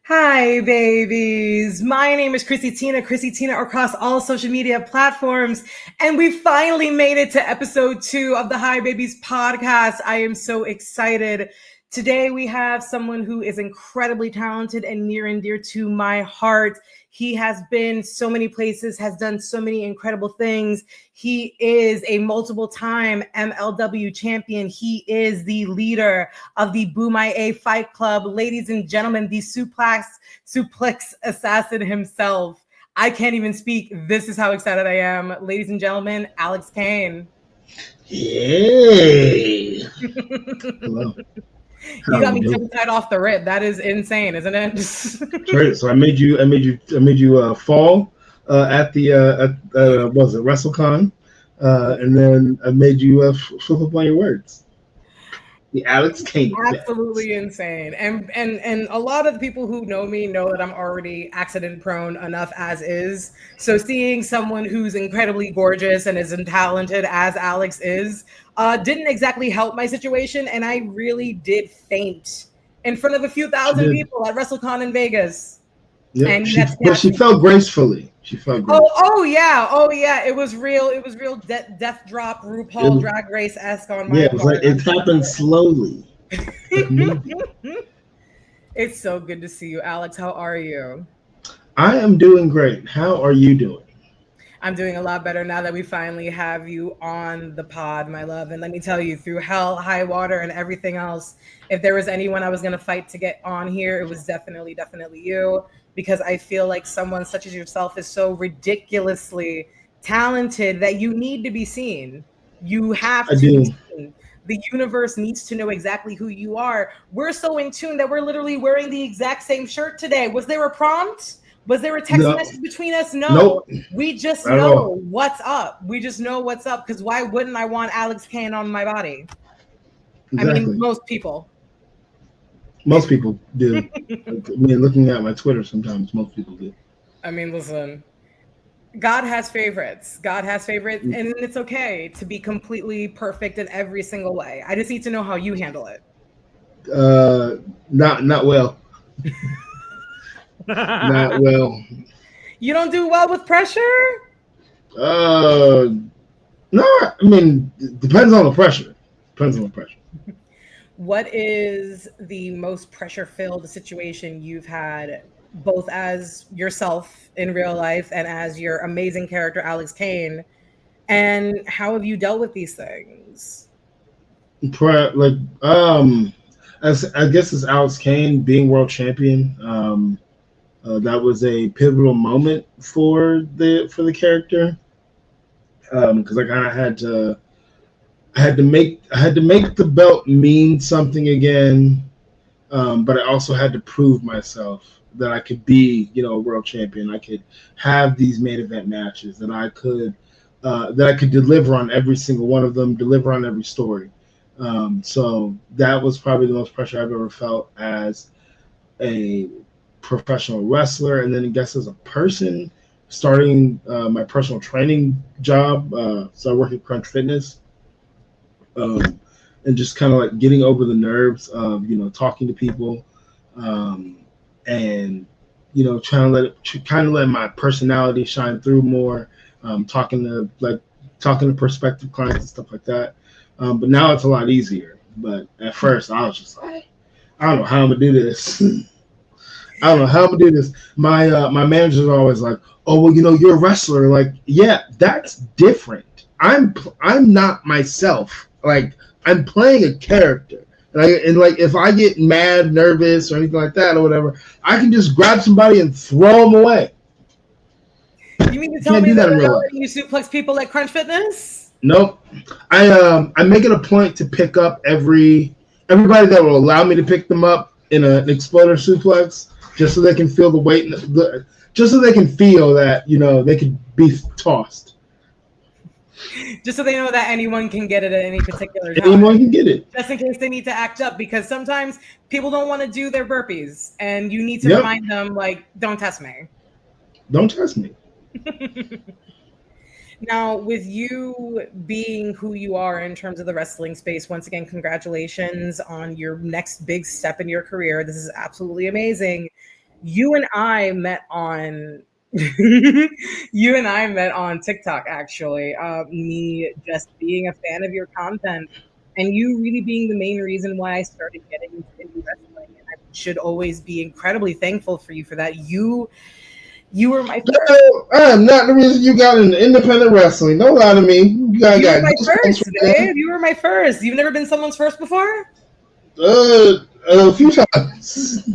Hi, babies. My name is Chrissy Tina across all social media platforms. And we finally made it to episode 2 of the Hi Babies podcast. I am so excited. Today, we have someone who is incredibly talented and near and dear to my heart. He has been so many places, has done so many incredible things. He is a multiple time MLW champion. He is the leader of the Bomaye Fight Club. Ladies and gentlemen, the suplex assassin himself. I can't even speak. This is how excited I am. Ladies and gentlemen, Alex Kane. Yay! Hello. You How are got we me doing? tongue-tied off the rip. That is insane, isn't it? Great. So I made you fall at the was it WrestleCon, and then I made you flip up on your words. The Alex Kane effect. Absolutely insane. And a lot of the people who know me know that I'm already accident prone enough as is. So seeing someone who's incredibly gorgeous and as talented as Alex is, didn't exactly help my situation. And I really did faint in front of a few She thousand did. people at WrestleCon in Vegas. Yep. And you got to But catch she me. fell gracefully. She fell Oh, gracefully. oh yeah. It was real. It was real death drop It RuPaul was, Drag Race esque on yeah, my it was like part. it happened slowly, like a movie. It's so good to see you, Alex. How are you? I am doing great. How are you doing? I'm doing a lot better now that we finally have you on the pod, my love. And let me tell you, through hell, high water, and everything else, if there was anyone I was going to fight to get on here, it was definitely you. Because I feel like someone such as yourself is so ridiculously talented that you need to be seen. You have I to be do. seen. The universe needs to know exactly who you are. We're so in tune that we're literally wearing the exact same shirt today. Was there a prompt? Was there a text No. message between us? No. Nope. We just Not at all. know what's up. We just know what's up because why wouldn't I want Alex Kane on my body? I mean, Exactly. most people. Most people do. I mean, looking at my Twitter, sometimes most people do. I mean, listen, God has favorites. God has favorites, and it's okay to be completely perfect in every single way. I just need to know how you handle it. Uh, not well. Not well. You don't do well with pressure? Uh, no. I mean, it depends on the pressure. Depends on the pressure. What is the most pressure filled situation you've had, both as yourself in real life and as your amazing character, Alex Kane? And how have you dealt with these things? Like as I guess as Alex Kane being world champion, that was a pivotal moment for the character. Because I kind of had to make the belt mean something again, but I also had to prove myself that I could be, a world champion. I could have these main event matches, that I could deliver on every single one of them, deliver on every story. So that was probably the most pressure I've ever felt as a professional wrestler, and then I guess as a person, starting my personal training job. So I work at Crunch Fitness, um, and just kind of like getting over the nerves of talking to people, um, and trying to kind of let my personality shine through more, talking to prospective clients and stuff like that. But now it's a lot easier. But at first, I was just like, I don't know how I'm gonna do this. I don't know how I'm gonna do this. My manager's always like, "Oh well, you're a wrestler." Like, yeah, that's different. I'm not myself. Like, I'm playing a character. And if I get mad, nervous, or anything like that, or whatever, I can just grab somebody and throw them away. You mean to You tell can't me do that that in they're real not life. letting you suplex people at Crunch Fitness? Nope. I make it a point to pick up everybody that will allow me to pick them up in an exploder suplex, just so they can feel the weight, just so they can feel that they could be tossed. Just so they know that anyone can get it at any particular time. Anyone can get it. Just in case they need to act up, because sometimes people don't want to do their burpees, and you need to Yep. remind them, like, don't test me. Don't test me. Now, with you being who you are in terms of the wrestling space, once again, congratulations on your next big step in your career. This is absolutely amazing. you and I met on you and I met on TikTok actually. Me just being a fan of your content and you really being the main reason why I started getting into indie wrestling. And I should always be incredibly thankful for you for that. You were my first. No, I am not the reason you got into independent wrestling. Don't lie to me. You got, You were got my goosebumps first, right now. babe. You were my first. You've never been someone's first before? A few times.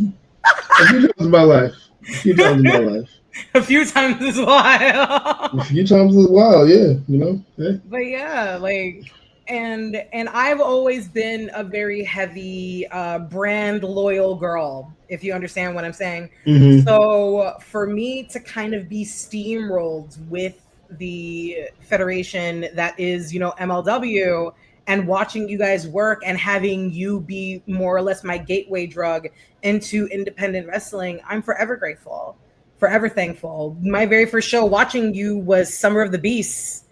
A few times in my life. A few times in my life. A few times as well. A few times as well, yeah. You know? Hey. But yeah, like and I've always been a very heavy brand loyal girl, if you understand what I'm saying. Mm-hmm. So for me to kind of be steamrolled with the federation that is, MLW, and watching you guys work and having you be more or less my gateway drug into independent wrestling, I'm forever grateful, forever thankful. My very first show watching you was Summer of the Beasts,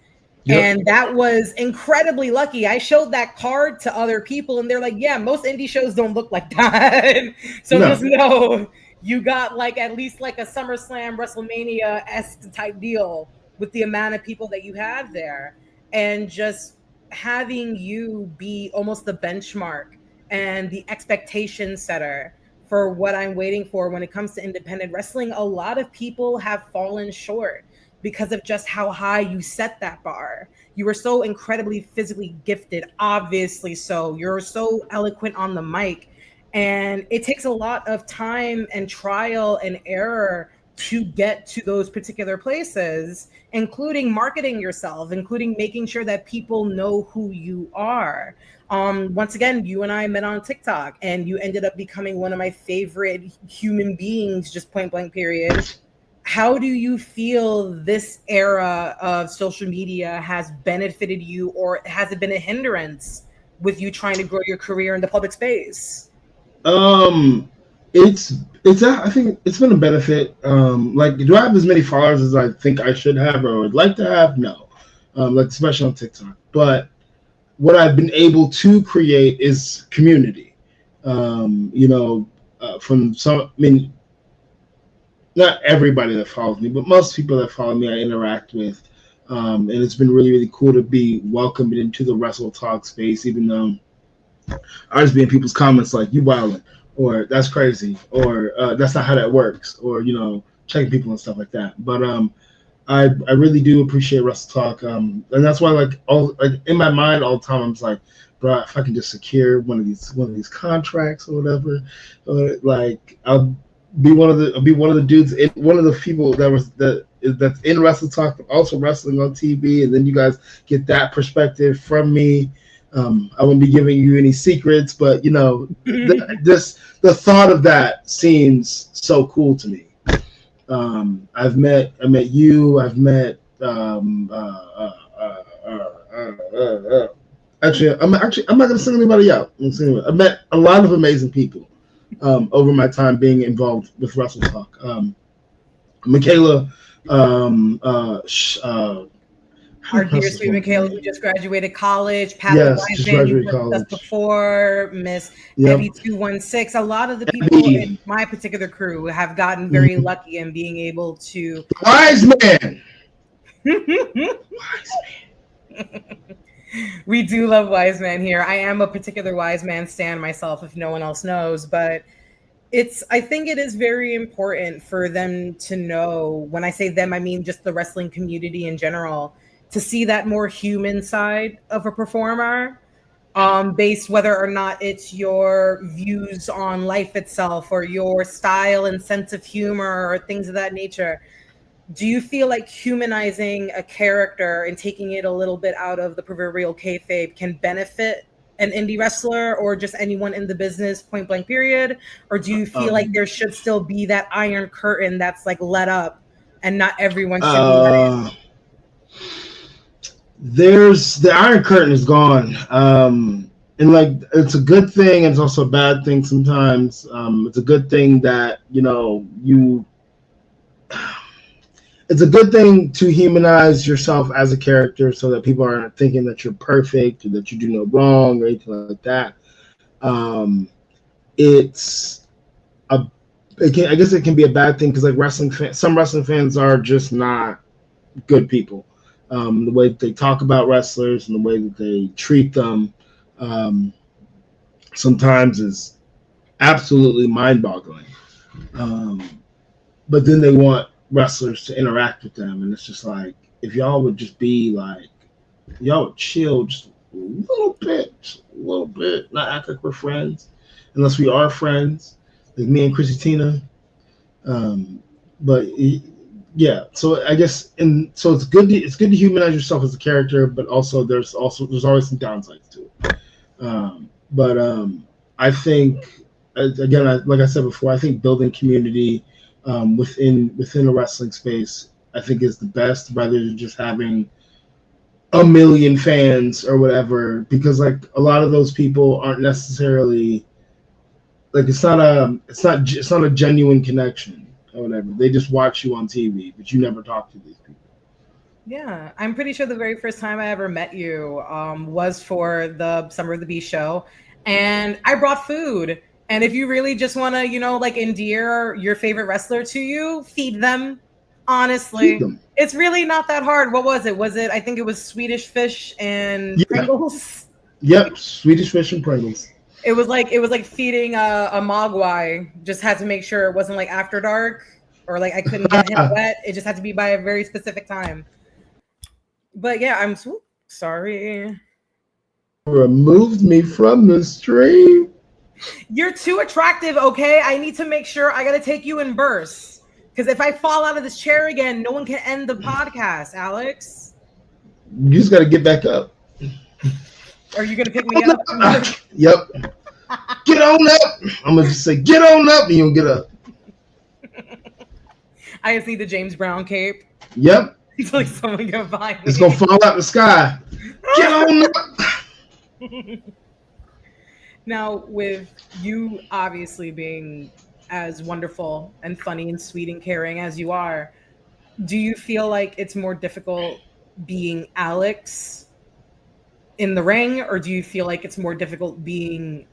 Yep. and that was incredibly lucky. I showed that card to other people, and they're like, yeah, most indie shows don't look like that. So No. just know you got like at least like a SummerSlam, WrestleMania-esque type deal with the amount of people that you had there. And just having you be almost the benchmark and the expectation setter for what I'm waiting for when it comes to independent wrestling. A lot of people have fallen short because of just how high you set that bar. You were so incredibly physically gifted, obviously so. You're so eloquent on the mic. And it takes a lot of time and trial and error to get to those particular places, including marketing yourself, including making sure that people know who you are. Once again, you and I met on TikTok, and you ended up becoming one of my favorite human beings, just point blank, period. How do you feel this era of social media has benefited you, or has it been a hindrance with you trying to grow your career in the public space? Um, I think it's been a benefit. Like, do I have as many followers as I think I should have or would like to have? No. Like especially on TikTok. But what I've been able to create is community. From some, I mean, not everybody that follows me, but most people that follow me, I interact with. And it's been really, really cool to be welcomed into the Wrestle Talk space, even though I just be in people's comments like, you wildin', or that's crazy, or that's not how that works, or, checking people and stuff like that. But I really do appreciate Wrestle Talk. And that's why, like in my mind all the time, I'm just like, bro, if I can just secure one of these contracts or whatever, like I'll be one of the dudes, one of the people that's in Wrestle Talk, but also wrestling on TV, and then you guys get that perspective from me. I won't be giving you any secrets, but the thought of that seems so cool to me. I met you. I've met actually, I'm not gonna sing anybody out. I met a lot of amazing people over my time being involved with Wrestle Talk. Michaela, Our dear sweet Michaela, who just graduated college, Pat the yes, Wise just Man, you've graduated worked with us college. before, Miss Yep. Evie 216. A lot of the people Abby, in my particular crew have gotten very mhm. lucky in being able to. Wise man. Wise We do love Wise Man here. I am a particular Wise Man stan myself, if no one else knows, but I think it is very important for them to know. When I say them, I mean just the wrestling community in general, to see that more human side of a performer, based whether or not it's your views on life itself or your style and sense of humor or things of that nature. Do you feel like humanizing a character and taking it a little bit out of the proverbial kayfabe can benefit an indie wrestler or just anyone in the business, point blank, period? Or do you feel like man. there should still be that iron curtain that's like let up and not everyone should be let Uh, there's the Iron Curtain is gone. And like it's a good thing and it's also a bad thing sometimes. It's a good thing that you it's a good thing to humanize yourself as a character so that people aren't thinking that you're perfect or that you do no wrong or anything like that. Um, it's a I guess it can be a bad thing because like some wrestling fans are just not good people. The way that they talk about wrestlers and the way that they treat them um, sometimes is absolutely mind-boggling. Um, but then they want wrestlers to interact with them, and it's just like if y'all would just be like y'all would chill just a little bit, not act like we're friends, unless we are friends, like me and Chrissy Tina. Um, but yeah, so I guess and so it's good to humanize yourself as a character, but also there's always some downsides to it. But I think again, like I said before, I think building community within a wrestling space, I think is the best rather than just having a million fans or whatever. Because like a lot of those people aren't necessarily like it's not a genuine connection or whatever. They just watch you on TV, but you never talk to these people. Yeah, I'm pretty sure the very first time I ever met you was for the Summer of the Beast show, and I brought food. And if you really just want to, like endear your favorite wrestler to you, feed them. Feed Honestly, them. it's really not that hard. What was it? Was it? I think it was Swedish fish and Yeah. Pringles. Yep. Swedish fish and Pringles. It was like feeding a mogwai. Just had to make sure it wasn't like after dark or like I couldn't get him wet. It just had to be by a very specific time. But yeah, I'm sorry. Removed me from the stream. You're too attractive, okay? I need to make sure I got to take you in bursts. Because if I fall out of this chair again, no one can end the podcast, Alex. You just got to get back up. Are you going to pick me up? Yep. Get on up. I'm going to just say, get on up, and you'll get up. I just need the James Brown cape. Yep. It's like someone going to find me. It's going to fall out the sky. Get on up. Now, with you obviously being as wonderful and funny and sweet and caring as you are, do you feel like it's more difficult being Alex in the ring, or do you feel like it's more difficult being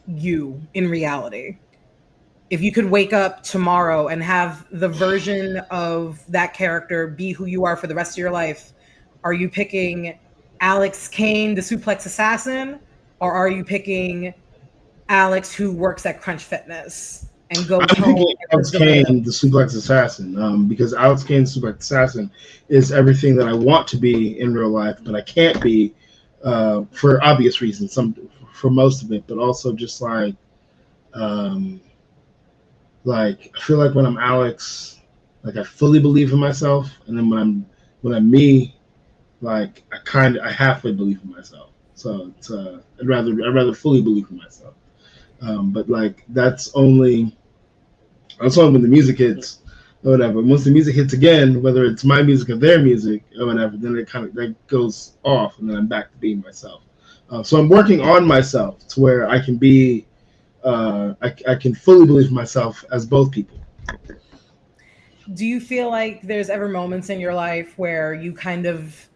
you in reality? If you could wake up tomorrow and have the version of that character be who you are for the rest of your life, are you picking Alex Kane, the suplex assassin, or are you picking Alex who works at Crunch Fitness and goes I'm home? picking Alex Kane, the suplex assassin, because Alex Kane, the suplex assassin, is everything that I want to be in real life, but I can't be for obvious reasons. For most of it, but also just like I feel like when I'm Alex, like I fully believe in myself, and then when I'm me, like I halfway believe in myself. So it's I'd rather fully believe in myself. But like that's only when the music hits or whatever. Once the music hits again, whether it's my music or their music or whatever, then it kind of that goes off, and then I'm back to being myself. So I'm working on myself to where I can be. I can fully believe in myself as both people. Do you feel like there's ever moments in your life where you kind of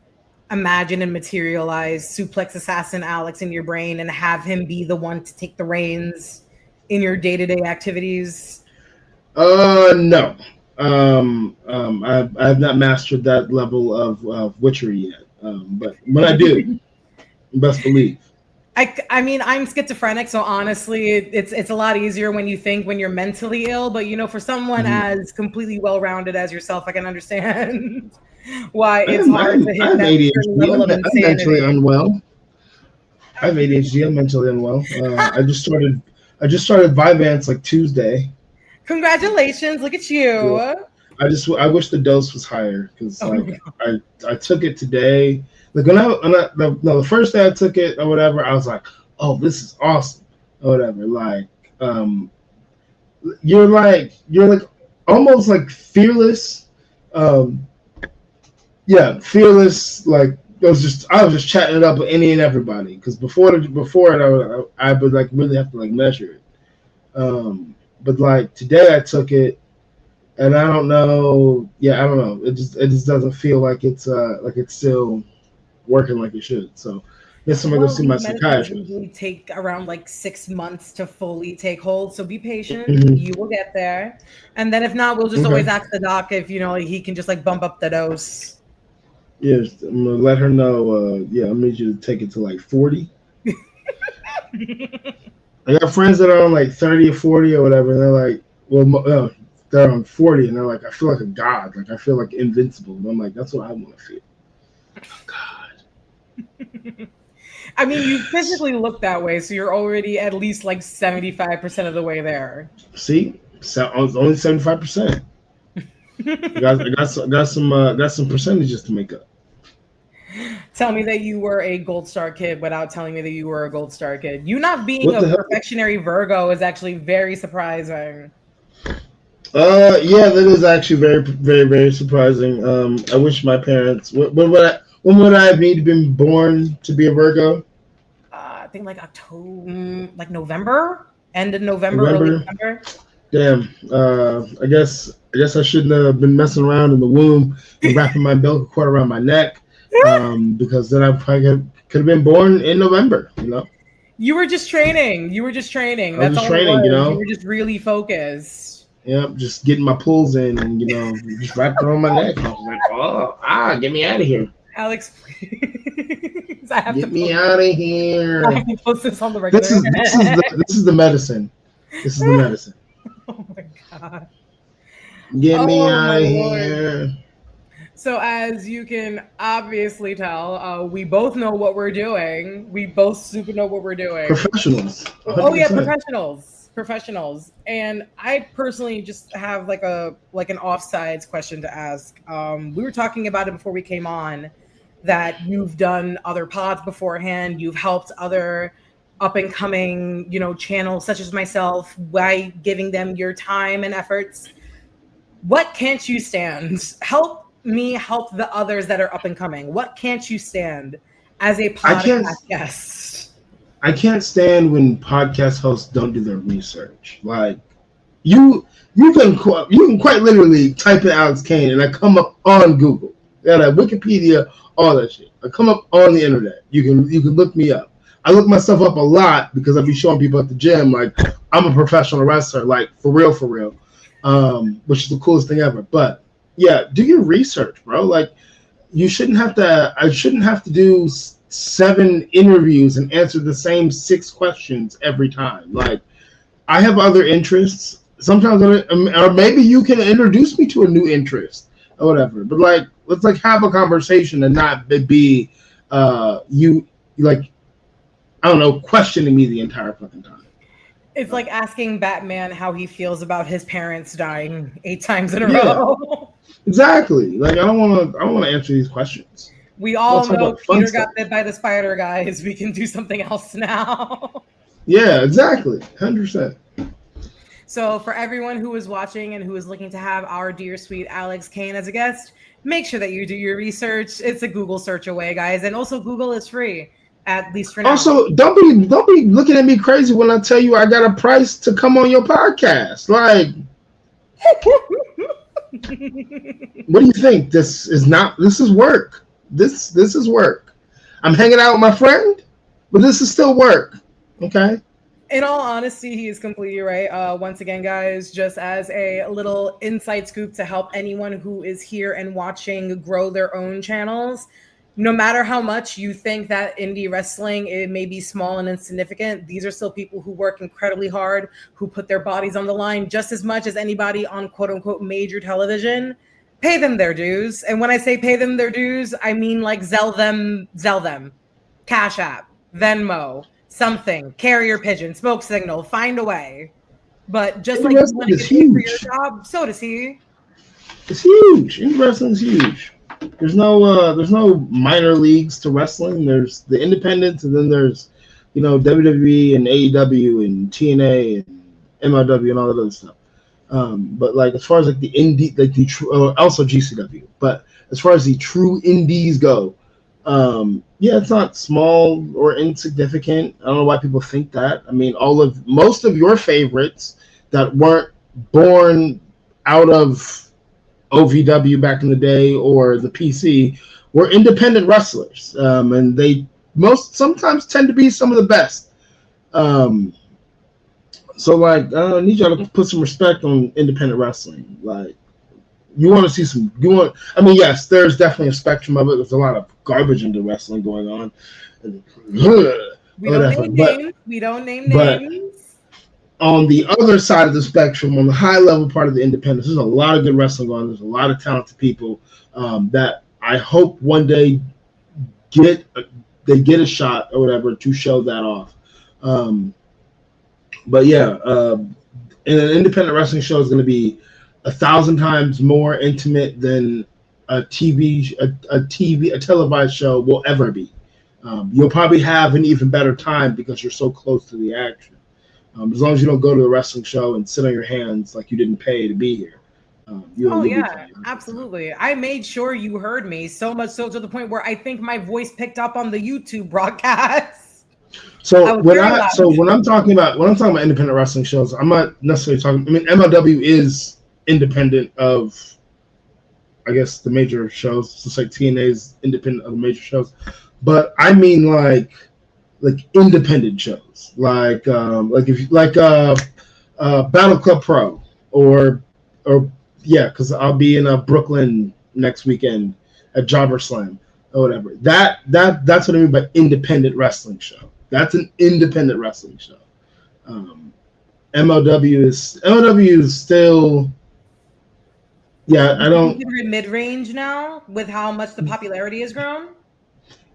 imagine and materialize suplex assassin Alex in your brain and have him be the one to take the reins in your day-to-day activities? No. I have not mastered that level of witchery yet. But when I do, best believe. I mean, I'm schizophrenic, so honestly, it's a lot easier when you're mentally ill. But for someone as completely well-rounded as yourself, I can understand why it's hard to hit that certain level of insanity. I'm mentally unwell. I have ADHD. I'm mentally unwell. I just started Vyvanse like Tuesday. Congratulations! Look at you. Yeah. I wish the dose was higher because I took it today. Like the first day I took it or whatever, I was like, oh, this is awesome or whatever. Like you're like almost like fearless. Yeah, fearless. Like I was just chatting it up with any and everybody because before it I would like really have to like measure it. But like today I took it. And I don't know. Yeah, I don't know. It just doesn't feel like it's still working like it should. So Guess I'm gonna go Well, see these my medicines psychiatrist. usually take around like 6 months to fully take hold. So be patient. Hmm. You will get there. And then if not, we'll just always Okay. ask the doc if, he can just like bump up the dose. Yes, I'm gonna let her know. Yeah, I need you to take it to like 40. I got friends that are on like 30 or 40 or whatever, and they're like, well, they're on 40, and they're like, I feel like a god. Like, I feel like invincible. And I'm like, that's what I want to feel. Oh, God. I mean, you physically look that way, so you're already at least like 75% of the way there. See? So, only 75%. I got some percentages to make up. Tell me that you were a gold star kid without telling me that you were a gold star kid. You not being What a the hell? perfectionary Virgo is actually very surprising. Yeah, that is actually very, very, very surprising. I wish my parents. When would I have needed been born to be a Virgo? I think like October, like November, end of November, early November. November. Damn. I guess I shouldn't have been messing around in the womb and wrapping my umbilical cord around my neck, because then I probably could have been born in November. You were just training. You were just training. I was That's just all it training. was. You were just really focused. Yep, just getting my pulls in and just wrapped around my neck. I was like, get me out of here. Alex, please. I have to Get me post, out of I here. have to post this on the regular This is the medicine. This is the medicine. Oh my god. Get me Oh my out of lord. here. So as you can obviously tell, we both know what we're doing. We both super know what we're doing. Professionals, Oh yeah, 100%. professionals. And I personally just have like an offsides question to ask. We were talking about it before we came on, that you've done other pods beforehand. You've helped other up and coming, channels such as myself by giving them your time and efforts. What can't you stand? Help me help the others that are up and coming. What can't you stand as a I can't. podcast guest? I can't stand when podcast hosts don't do their research. Like you can quite literally type in Alex Kane and I come up on Google. Yeah, like Wikipedia, all that shit. I come up on the internet. You can look me up. I look myself up a lot because I be showing people at the gym like I'm a professional wrestler, like for real, which is the coolest thing ever. But yeah, do your research, bro. Like you shouldn't have to. I shouldn't have to do 7 interviews and answer the same 6 questions every time. Like I have other interests. Sometimes, or maybe you can introduce me to a new interest or whatever. But like, let's like have a conversation and not be you like I don't know questioning me the entire fucking time. It's like asking Batman how he feels about his parents dying 8 times in a Yeah, row. exactly. Like I don't want to answer these questions. We I want all to talk know about fun Peter stuff. got bit by the spider, guys. We can do something else now. Yeah, exactly. 100%. So for everyone who is watching and who is looking to have our dear sweet Alex Kane as a guest, make sure that you do your research. It's a Google search away, guys. And also Google is free, at least for now. Also, don't be looking at me crazy when I tell you I got a price to come on your podcast. Like, what do you think? This is work. This is work. I'm hanging out with my friend, but this is still work. Okay. In all honesty, he is completely right. Once again, guys, just as a little inside scoop to help anyone who is here and watching grow their own channels, no matter how much you think that indie wrestling it may be small and insignificant, these are still people who work incredibly hard, who put their bodies on the line just as much as anybody on quote unquote major television. Pay them their dues. And when I say pay them their dues, I mean like Zell them, Cash App, Venmo, something, carrier pigeon, smoke signal, find a way. But just Indie like you wrestling want to is get paid for your huge. job, so does he. It's huge. Indie wrestling is huge. There's no minor leagues to wrestling. There's the independents, and then there's WWE and AEW and TNA and MLW and all that other stuff. But like as far as like the indie, like the true, also GCW. But as far as the true indies go, yeah, it's not small or insignificant. I don't know why people think that. I mean, most of your favorites that weren't born out of OVW back in the day or the PC were independent wrestlers, and they sometimes tend to be some of the best. Um, so like I need y'all to put some respect on independent wrestling. Like you want to see some, you want. I mean, yes, there's definitely a spectrum of it. There's a lot of garbage into wrestling going on, We don't whatever. name names. We don't name But names. on the other side of the spectrum, on the high level part of the independence, there's a lot of good wrestling going on. There's a lot of talented people that I hope one day get they get a shot or whatever to show that off. Um, but yeah, and an independent wrestling show is going to be 1,000 times more intimate than a televised show will ever be. You'll probably have an even better time because you're so close to the action. As long as you don't go to a wrestling show and sit on your hands like you didn't pay to be here, Oh you'll be yeah, fine. absolutely. I made sure you heard me so much so to the point where I think my voice picked up on the YouTube broadcast. I So was when very I loud. so when I'm talking about independent wrestling shows, I'm not necessarily talking. I mean, MLW is independent of, I guess, the major shows, just like TNA is independent of the major shows. But I mean like independent shows, like if Battle Club Pro or yeah, because I'll be in Brooklyn next weekend at Jobber Slam or whatever. That's what I mean by independent wrestling show. That's an independent wrestling show. Um, MLW is still, yeah. I Would you don't. consider it mid-range now with how much the popularity has grown?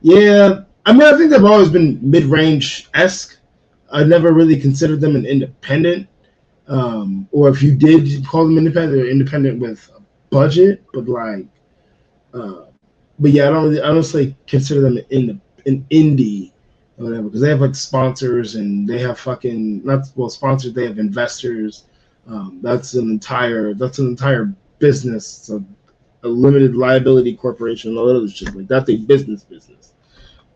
Yeah, I mean I think they've always been mid range esque. I never really considered them an independent. Or if you did call them independent, they're independent with a budget, but uh, but yeah, I don't say consider them an indie or whatever because they have like sponsors and they have fucking not well sponsors. They have investors. That's an entire business. So a limited liability corporation and all that other shit. Like that's a business.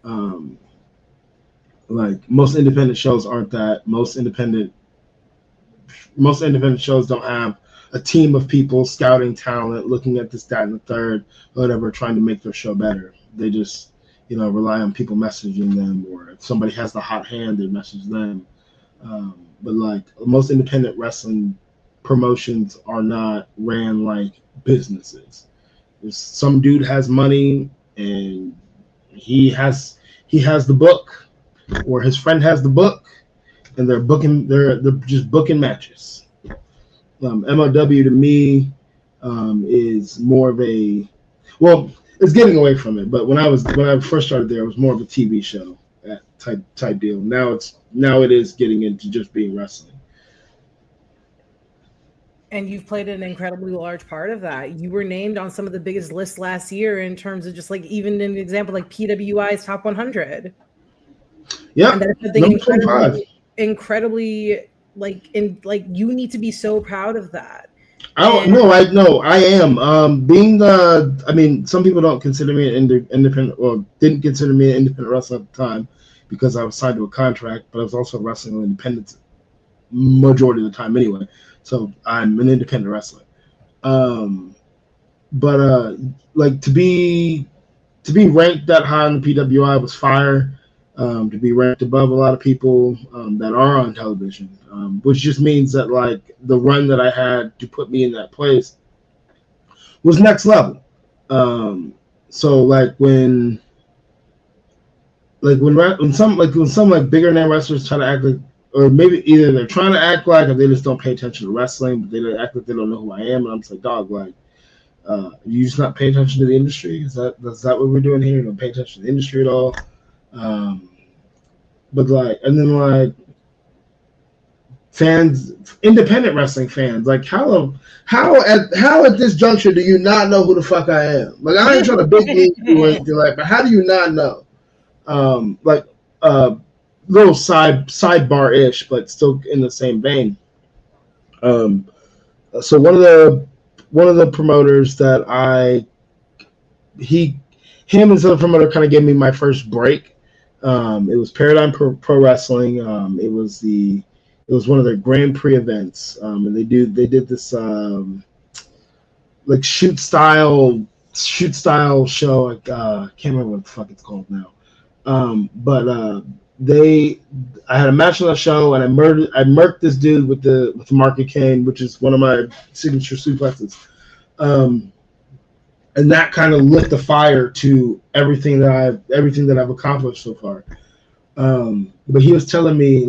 Um, like most independent shows aren't that. Most independent shows don't have a team of people scouting talent, looking at this, that, and the third, whatever, trying to make their show better. They just, rely on people messaging them, or if somebody has the hot hand, they message them. But like most independent wrestling promotions are not ran like businesses. If some dude has money and he has the book, or his friend has the book, and they're just booking matches. MLW to me is more of a well, it's getting away from it. But when I first started there, it was more of a TV show type deal. Now it is getting into just being wrestling. And you've played an incredibly large part of that. You were named on some of the biggest lists last year in terms of just like even an example like PWI's top 100. And Yep, that's something number 25. incredibly like you need to be so proud of that. I don't And know. I know I am. Being the, I mean, some people don't consider me an independent, or didn't consider me an independent wrestler at the time because I was signed to a contract, but I was also wrestling on independent majority of the time anyway. So I'm an independent wrestler. Um, but like to be ranked that high on the PWI was fire. To be ranked above a lot of people that are on television, which just means that like the run that I had to put me in that place was next level. Um, so when some like bigger name wrestlers try to act like, or maybe either they're trying to act like, or they just don't pay attention to wrestling, but they don't act like they don't know who I am, and I'm just like, dog, like you just not pay attention to the industry? Is that what we're doing here? You don't pay attention to the industry at all? Um, but like, and then like fans, independent wrestling fans, like how at this juncture do you not know who the fuck I am? Like I ain't trying to big league you or anything like, but how do you not know? Like little sidebar ish, but still in the same vein. Um, so one of the promoters that he him and some promoter kind of gave me my first break. It was Paradigm Pro Wrestling. It was one of their Grand Prix events, and they did this like shoot style show. Like, I can't remember what the fuck it's called now. But they, I had a match on the show, and I murked this dude with the market Kane, which is one of my signature suplexes. Um, and that kind of lit the fire to everything that I've accomplished so far. But he was telling me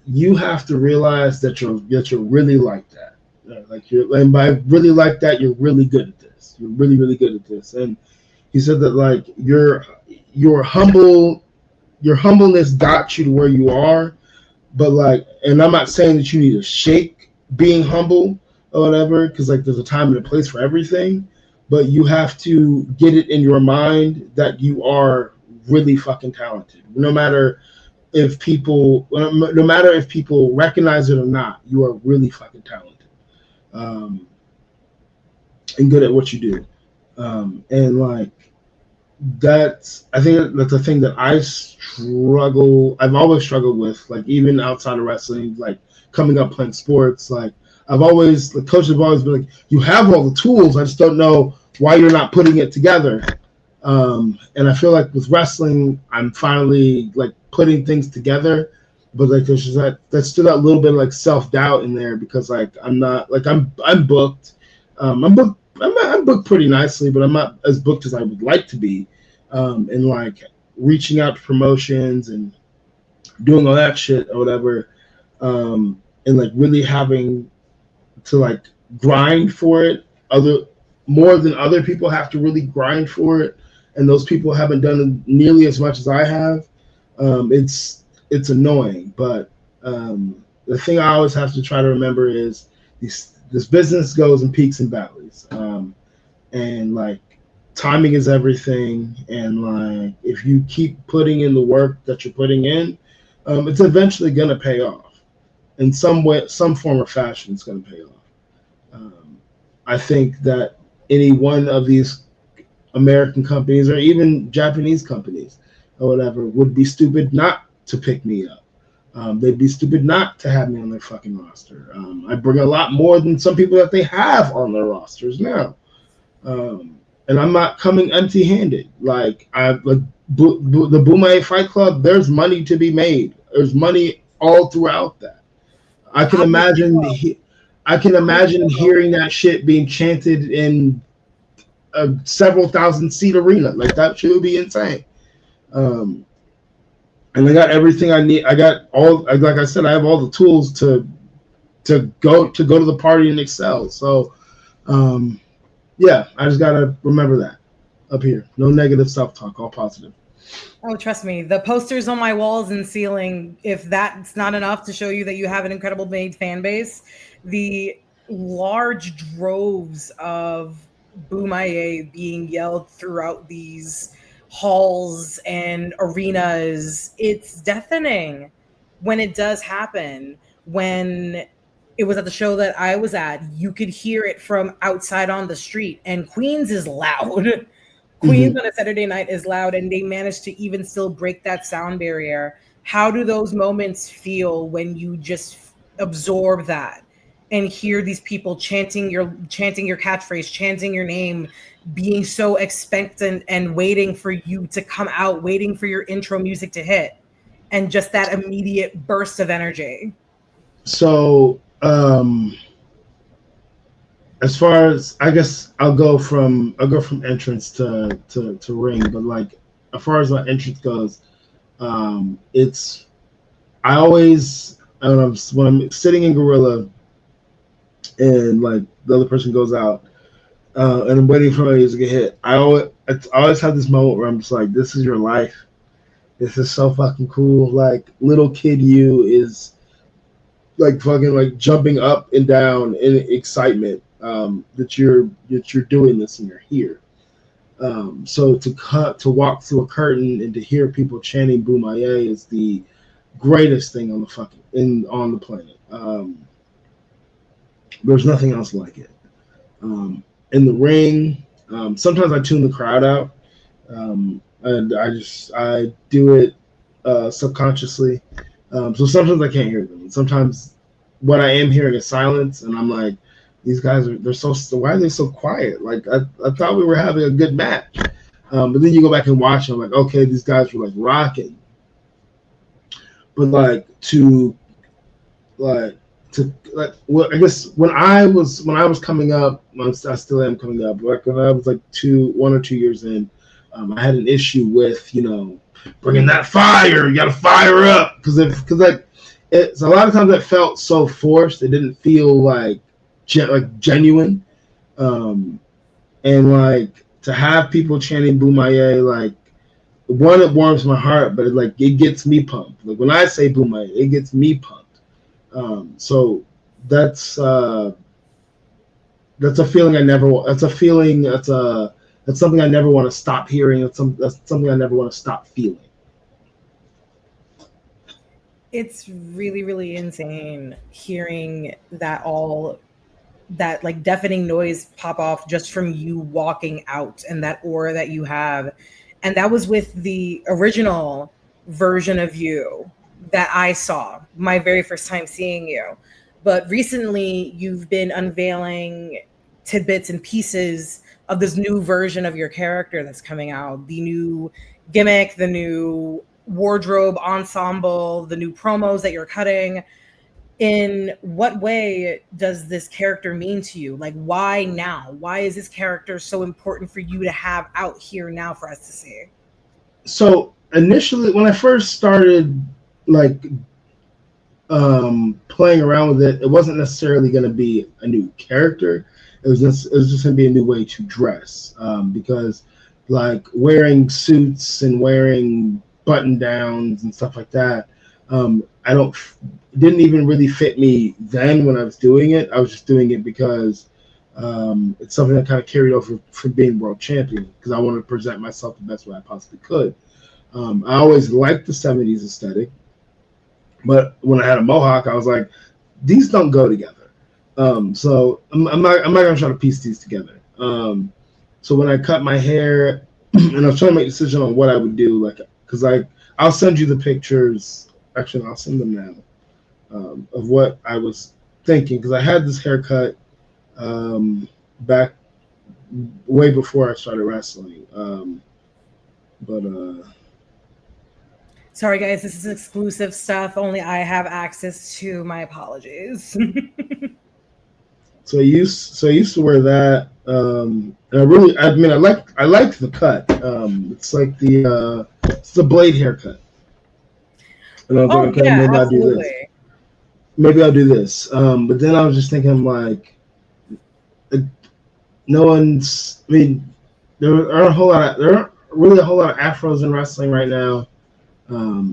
you have to realize that you're really like that. And by really like that, you're really good at this. You're really really good at this. And he said that like your humbleness got you to where you are, but like, and I'm not saying that you need to shake being humble or whatever, because like there's a time and a place for everything, but you have to get it in your mind that you are really fucking talented. No matter if people recognize it or not, you are really fucking talented, um, and good at what you do. And like I think that's the thing that I've always struggled with, like even outside of wrestling, like coming up playing sports, like the coaches have always been like, you have all the tools, I just don't know why you're not putting it together. And I feel like with wrestling, I'm finally like putting things together, but like there's just that's still that little bit of like self-doubt in there, because like I'm not like I'm booked. I'm booked pretty nicely, but I'm not as booked as I would like to be. And like reaching out to promotions and doing all that shit or whatever, and like really having to like grind for it, other more than other people have to really grind for it, and those people haven't done it nearly as much as I have. It's annoying, but the thing I always have to try to remember is this business goes in peaks and valleys, and like timing is everything. And like if you keep putting in the work that you're putting in, it's eventually gonna pay off in some way, some form or fashion. It's gonna pay off. Um, I think that any one of these American companies or even Japanese companies or whatever would be stupid not to pick me up. They'd be stupid not to have me on their fucking roster. I bring a lot more than some people that they have on their rosters now. And I'm not coming empty-handed. Like the Bomaye Fight Club, there's money to be made. There's money all throughout that. I can How much imagine. so? I can How much imagine so? hearing that shit being chanted in a several thousand seat arena. Like that shit would be insane. Um, and I got everything I need. I got all. Like I said, I have all the tools to go to the party and excel. So um, yeah, I just gotta remember that up here. No negative self talk, all positive. Oh, trust me, the posters on my walls and ceiling, if that's not enough to show you that you have an incredible made fan base, the large droves of Boomaya being yelled throughout these halls and arenas, it's deafening when it does happen. When it was at the show that I was at, you could hear it from outside on the street, and Queens is loud. Queens Mm-hmm. on a Saturday night is loud, and they managed to even still break that sound barrier. How do those moments feel when you just absorb that and hear these people chanting your catchphrase, chanting your name, being so expectant and waiting for you to come out, waiting for your intro music to hit, and just that immediate burst of energy? So as far as I guess I'll go from entrance to ring, but like as far as my entrance goes, it's I always when I'm sitting in Gorilla and like the other person goes out, and I'm waiting for my music to hit. I always have this moment where I'm just like, this is your life. This is so fucking cool. Like little kid you is like fucking like jumping up and down in excitement, that you're doing this and you're here. So to walk through a curtain and to hear people chanting "Boomaya" is the greatest thing on the on the planet. There's nothing else like it. In the ring, sometimes I tune the crowd out, and I do it subconsciously. So sometimes I can't hear them. Sometimes what I am hearing is silence, and I'm like, these guys they're so why are they so quiet? Like I thought we were having a good match. But then you go back and watch them, like, okay, these guys were like rocking, but like well, I guess when I was coming up, I still am coming up. Like when I was like 1 or 2 years in, I had an issue with bringing that fire. You got to fire up because like it's a lot of times it felt so forced. It didn't feel like genuine, and like to have people chanting Bomaye, like one, it warms my heart, but it gets me pumped. Like when I say Bomaye, it gets me pumped. So that's a feeling I never. That's a feeling. That's something I never want to stop hearing. That's something I never want to stop feeling. It's really, really insane hearing that like deafening noise pop off just from you walking out and that aura that you have. And that was with the original version of you that I saw my very first time seeing you. But recently you've been unveiling tidbits and pieces of this new version of your character that's coming out, the new gimmick, the new wardrobe ensemble, the new promos that you're cutting. In what way does this character mean to you? Like, why now? Why is this character so important for you to have out here now for us to see? So initially, when I first started, like playing around with it, it wasn't necessarily going to be a new character. It was just going to be a new way to dress, because like wearing suits and wearing button downs and stuff like that, I don't didn't even really fit me then when I was doing it. I was just doing it because it's something that kind of carried over from being world champion, because I wanted to present myself the best way I possibly could. I always liked the 70s aesthetic, but when I had a mohawk, I was like, these don't go together. So I'm not gonna try to piece these together. So when I cut my hair, and I was trying to make a decision on what I would do, like, because I'll send you the pictures. Actually, I'll send them now, of what I was thinking, because I had this haircut back way before I started wrestling. But Sorry, guys, this is exclusive stuff. Only I have access to. My apologies. so I used to wear that. And I liked the cut. It's like it's the blade haircut. And I was like, okay, yeah, maybe I'll do this. absolutely. Maybe I'll do this. But then I was just thinking, like, no one's. I mean, there aren't really a whole lot of afros in wrestling right now.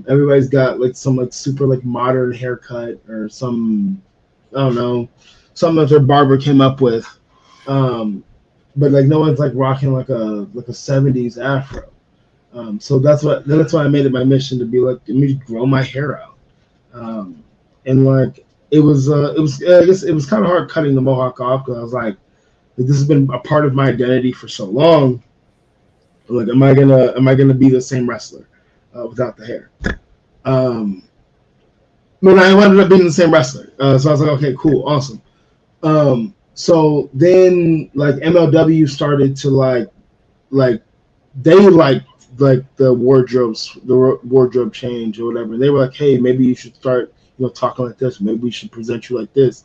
Everybody's got like some like super like modern haircut or some, I don't know, something that their barber came up with. But like no one's like rocking like a 70s afro. So that's why I made it my mission to be like, let me grow my hair out. And like it was I guess it was kind of hard cutting the mohawk off, because I was like, this has been a part of my identity for so long. Like, am I gonna be the same wrestler without the hair? But I ended up being the same wrestler. So I was like, okay, cool, awesome. So then like MLW started to like they like the wardrobe change or whatever. And they were like, hey, maybe you should start talking like this. Maybe we should present you like this.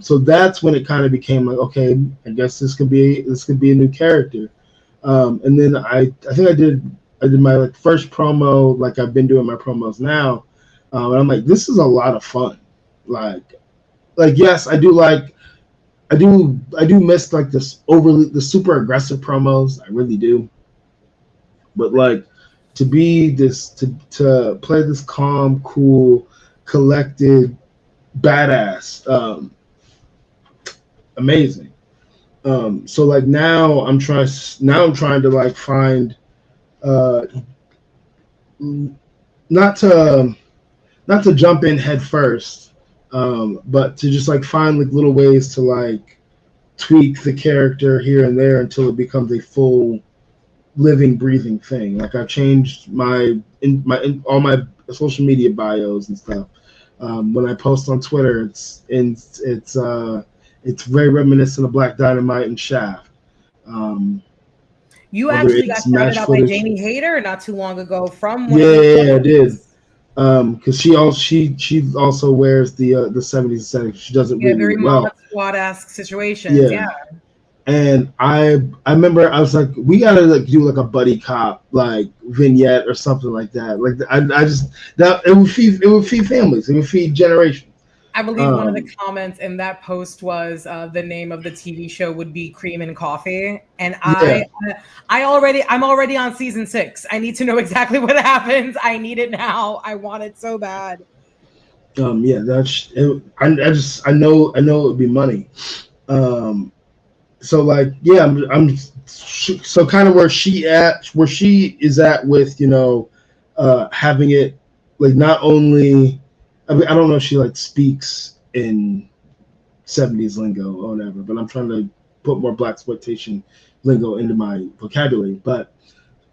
So that's when it kind of became like, okay, I guess this could be a new character. And then I think I did my like first promo, like I've been doing my promos now, and I'm like, this is a lot of fun. Like yes, I do miss like the super aggressive promos. I really do. But like to play this calm, cool, collected, badass, amazing. So like now I'm trying to like find not to jump in head first, but to just like find like little ways to like tweak the character here and there until it becomes a full living, breathing thing. Like I've changed all my social media bios and stuff. When I post on Twitter, it's very reminiscent of Black Dynamite and Shaft. You whether actually got it's shouted match out by footage. Jamie Hayter not too long ago from one Yeah, of your yeah, yeah, I did. posts. Because she also wears the 70s aesthetic. She does it Yeah, really, very really Mod well. Squad-esque situations. Yeah. Yeah. And I remember I was like, we gotta like do like a buddy cop like vignette or something like that. Like I just that it would feed families, it would feed generations. I believe one of the Um, comments in that post was the name of the TV show would be Cream and Coffee, and yeah, I'm already on season 6. I need to know exactly what happens. I need it now. I want it so bad. yeah, that's it, I know it would be money. Um, so like yeah, I'm so kind of where she is at with having it like not only I mean, I don't know if she like speaks in 70s lingo or whatever, but I'm trying to put more black exploitation lingo into my vocabulary. But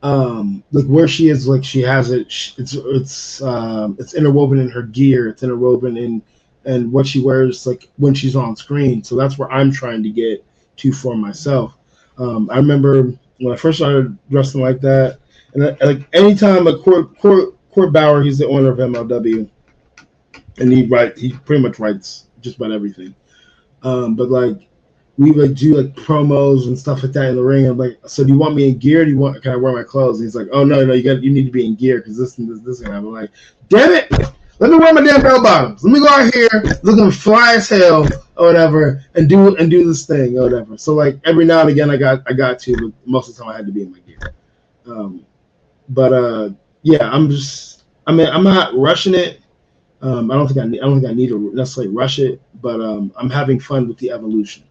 like where she is, like she has it, it's interwoven in her gear, it's interwoven in and what she wears like when she's on screen. So that's where I'm trying to get to for myself. I remember when I first started dressing like that, and like anytime a Court Bauer, he's the owner of MLW, and he pretty much writes just about everything. But like we would do like promos and stuff like that in the ring. I'm like, so do you want me in gear? Do you want can I wear my clothes? And he's like, oh no, you need to be in gear because this and this and I'm like, damn it, let me wear my damn bell bottoms. Let me go out here looking fly as hell or whatever and do this thing or whatever. So like every now and again I got to, but most of the time I had to be in my gear. But yeah, I'm not rushing it. I don't think I need to necessarily rush it, but I'm having fun with the evolution.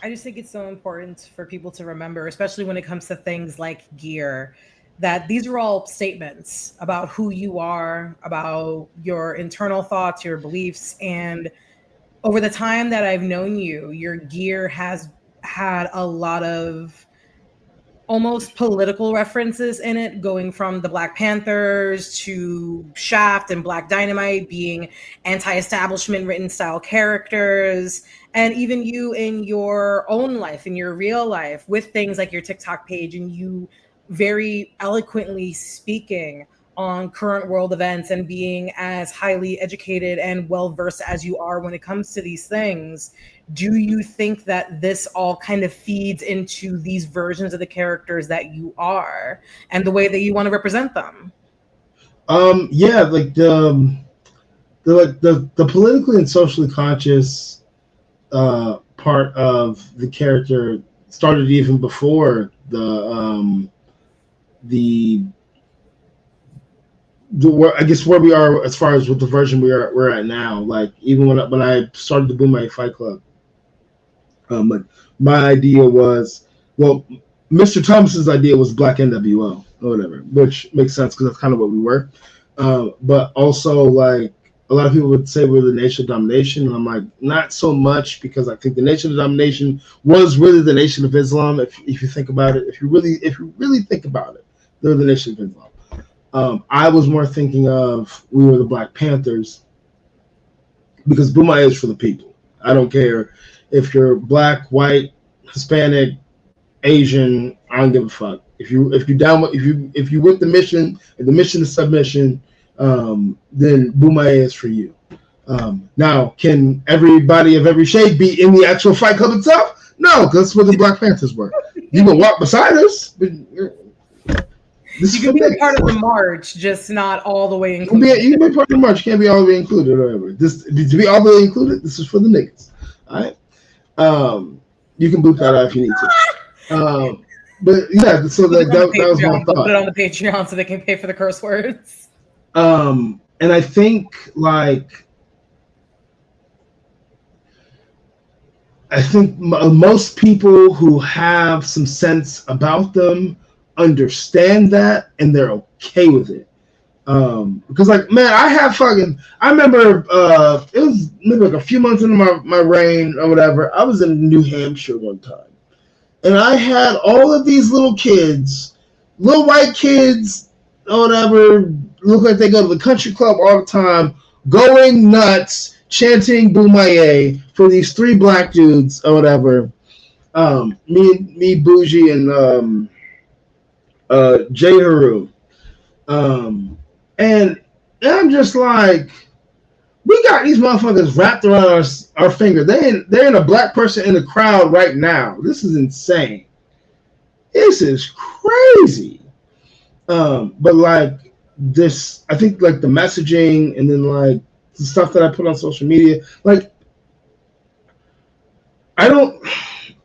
I just think it's so important for people to remember, especially when it comes to things like gear, that these are all statements about who you are, about your internal thoughts, your beliefs. And over the time that I've known you, your gear has had a lot of almost political references in it, going from the Black Panthers to Shaft and Black Dynamite being anti-establishment written style characters, and even you in your own life, in your real life, with things like your TikTok page and you very eloquently speaking on current world events and being as highly educated and well versed as you are when it comes to these things. Do you think that this all kind of feeds into these versions of the characters that you are and the way that you want to represent them? Yeah, like the politically and socially conscious part of the character started even before the I guess where we are as far as with the version we're at now. Like even when I started the Bomaye Fight Club, like my idea was well, Mr. Thomas's idea was Black NWO or whatever, which makes sense because that's kind of what we were. But also like a lot of people would say we're the Nation of Domination, and I'm like not so much because I think the Nation of Domination was really the Nation of Islam. If you think about it, if you really think about it, they're the Nation of Islam. I was more thinking of we were the Black Panthers because Bomaye is for the people. I don't care if you're black, white, Hispanic, Asian. I don't give a fuck. If you down if you with the mission, if the mission is submission, then Bomaye is for you. Now, can everybody of every shade be in the actual fight club itself? No, because that's where the Black Panthers were. You can walk beside us. You can be a part of the march, just not all the way included. You can be part of the march. You can't be all the way included or whatever. This to be all the way included. This is for the niggas. All right. You can boot that out if you need to. But yeah, so that was my thought. Put it on the Patreon so they can pay for the curse words. And I think most people who have some sense about them understand that and they're okay with it. Because like man, I remember it was maybe like a few months into my reign or whatever. I was in New Hampshire one time. And I had all of these little kids, little white kids, or whatever, look like they go to the country club all the time, going nuts, chanting Bomaye for these 3 black dudes or whatever. Me, Bougie, and Jay Haru. Um, and I'm just like, we got these motherfuckers wrapped around our finger. They're in a black person in the crowd right now. This is insane. This is crazy. But like this, I think like the messaging and then like the stuff that I put on social media, like I don't.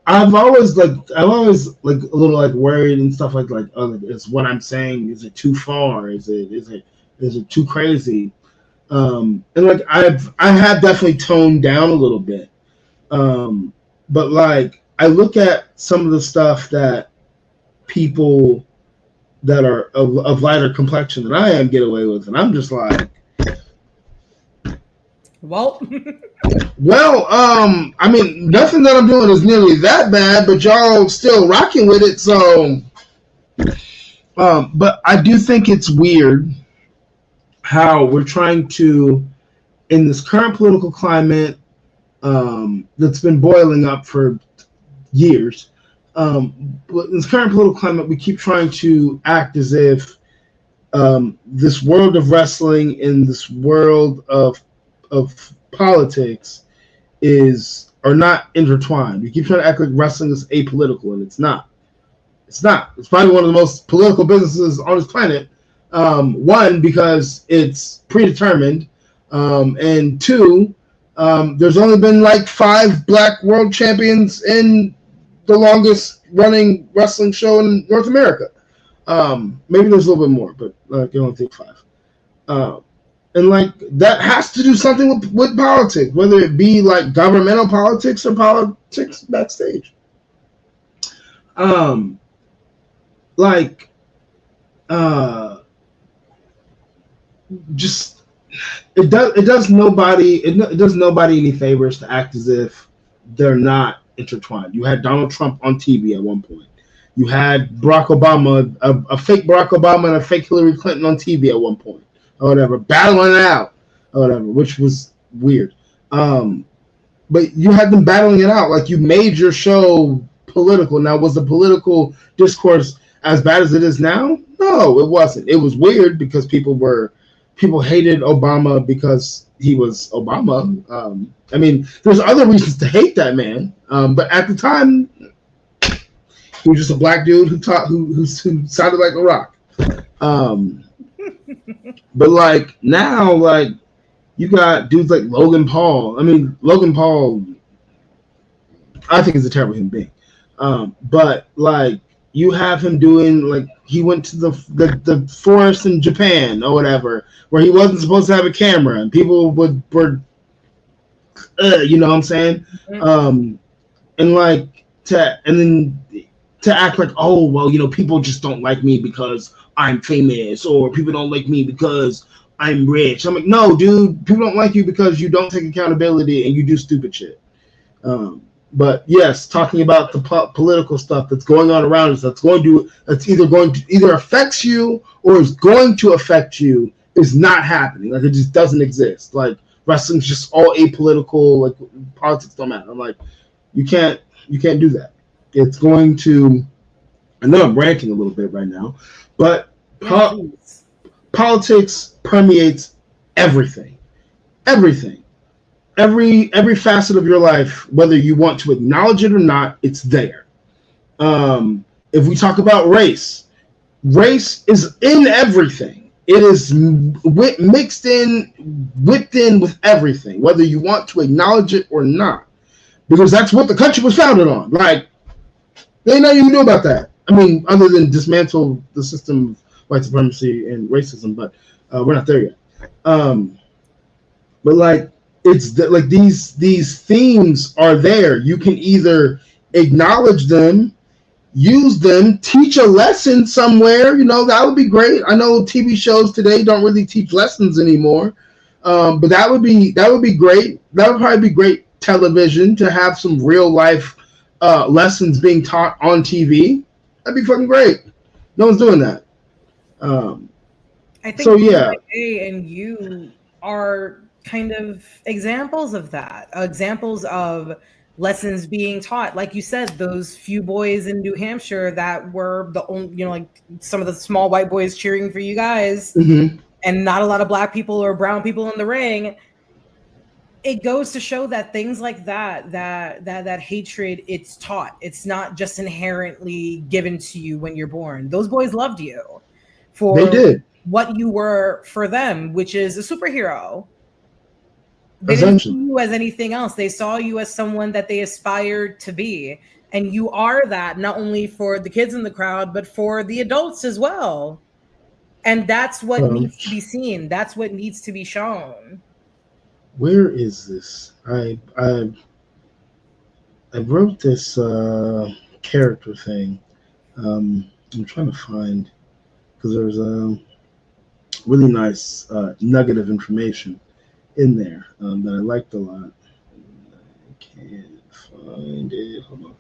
I'm always like a little like worried and stuff like oh, is what I'm saying, is it too far? Is it too crazy? And like I have definitely toned down a little bit. Um, but like I look at some of the stuff that people that are of lighter complexion than I am get away with, and I'm just like, Well, I mean, nothing that I'm doing is nearly that bad, but y'all still rocking with it. So, but I do think it's weird how we're trying to, in this current political climate that's been boiling up for years. But in this current political climate, we keep trying to act as if this world of wrestling and this world of politics are not intertwined. We keep trying to act like wrestling is apolitical, and it's not. It's not. It's probably one of the most political businesses on this planet. One, because it's predetermined, and two, there's only been like 5 black world champions in the longest running wrestling show in North America. Maybe there's a little bit more, but I can only think 5. And like that has to do something with politics, whether it be like governmental politics or politics backstage. Like, just it does nobody any favors to act as if they're not intertwined. You had Donald Trump on TV at one point. You had Barack Obama, a fake Barack Obama and a fake Hillary Clinton on TV at one point, or whatever, battling it out, or whatever, which was weird. But you had them battling it out. Like, you made your show political. Now, was the political discourse as bad as it is now? No, it wasn't. It was weird because people hated Obama because he was Obama. I mean, there's other reasons to hate that man. But at the time, he was just a black dude who sounded like a rock. But like now, like you got dudes like Logan Paul. I mean, Logan Paul, I think is a terrible human being. But like you have him doing, like, he went to the forest in Japan or whatever, where he wasn't supposed to have a camera, and people were you know what I'm saying? And like then to act like, oh well, you know, people just don't like me because I'm famous, or people don't like me because I'm rich. I'm like, no, dude, people don't like you because you don't take accountability and you do stupid shit. But yes, talking about the political stuff that's going on around us, that's either affects you or is going to affect you, is not happening. Like, it just doesn't exist. Like, wrestling's just all apolitical. Like, politics don't matter. I'm like, you can't do that. It's going to. I know I'm ranting a little bit right now, but politics permeates everything. Everything. Every facet of your life, whether you want to acknowledge it or not, it's there. If we talk about race is in everything. It is mixed in, whipped in with everything, whether you want to acknowledge it or not, because that's what the country was founded on. Like, there ain't nothing you can do about that. I mean, other than dismantle the system of white supremacy and racism, but we're not there yet. But like, it's like these themes are there. You can either acknowledge them, use them, teach a lesson somewhere. You know, that would be great. I know TV shows today don't really teach lessons anymore, but that would be great. That would probably be great television, to have some real life lessons being taught on TV. That'd be fucking great. No one's doing that. I think so yeah, Bomaye and you are kind of examples of that. Examples of lessons being taught. Like you said, those few boys in New Hampshire that were the only, like some of the small white boys cheering for you guys, and not a lot of black people or brown people in the ring. It goes to show that things like that hatred, it's taught. It's not just inherently given to you when you're born. Those boys loved you They for did. what you were for them, which is a superhero. They didn't see Essentially. you as anything else. They saw you as someone that they aspired to be. And you are that, not only for the kids in the crowd, but for the adults as well. And that's what needs to be seen. That's what needs to be shown. Where is this? I wrote this character thing. I'm trying to find, because there's a really nice nugget of information in there that I liked a lot. I can't find it. Hold on.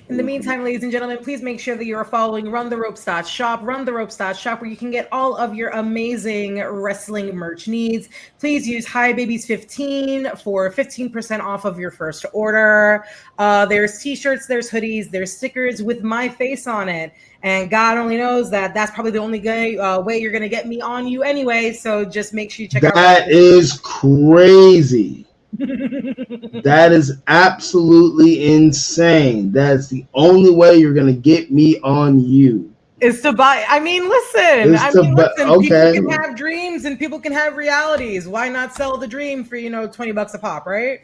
In the meantime, ladies and gentlemen, please make sure that you are following Run the Rope Stots Shop, Run the Rope Stots Shop, where you can get all of your amazing wrestling merch needs. Please use HiBabies15 for 15% off of your first order. There's t-shirts, there's hoodies, there's stickers with my face on it. And God only knows that that's probably the only way you're going to get me on you anyway. So just make sure you check out. That is crazy. That is absolutely insane. That's the only way you're going to get me on you. Is to buy. I mean, listen. Okay. People can have dreams and people can have realities. Why not sell the dream for $20 a pop, right?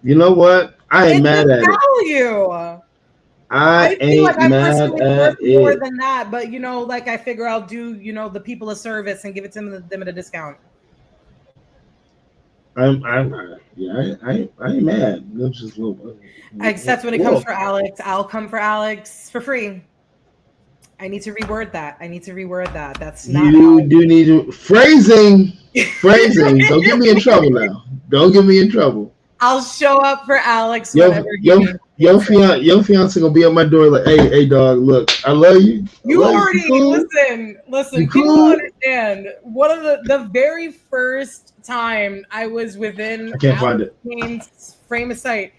You know what? I ain't mad at it. I feel like I'm personally worth more than that, but I figure I'll do the people a service and give it to them at a discount. I ain't mad. Just except when it comes for Alex, I'll come for Alex for free. I need to reword that. That's not. You do need to phrasing. Don't get me in trouble now. Don't get me in trouble. I'll show up for Alex whenever your fiance gonna be at my door like, hey dog, look, I love you. You already listen. You people understand. One of the very first time I was within Alex Kane's frame of sight,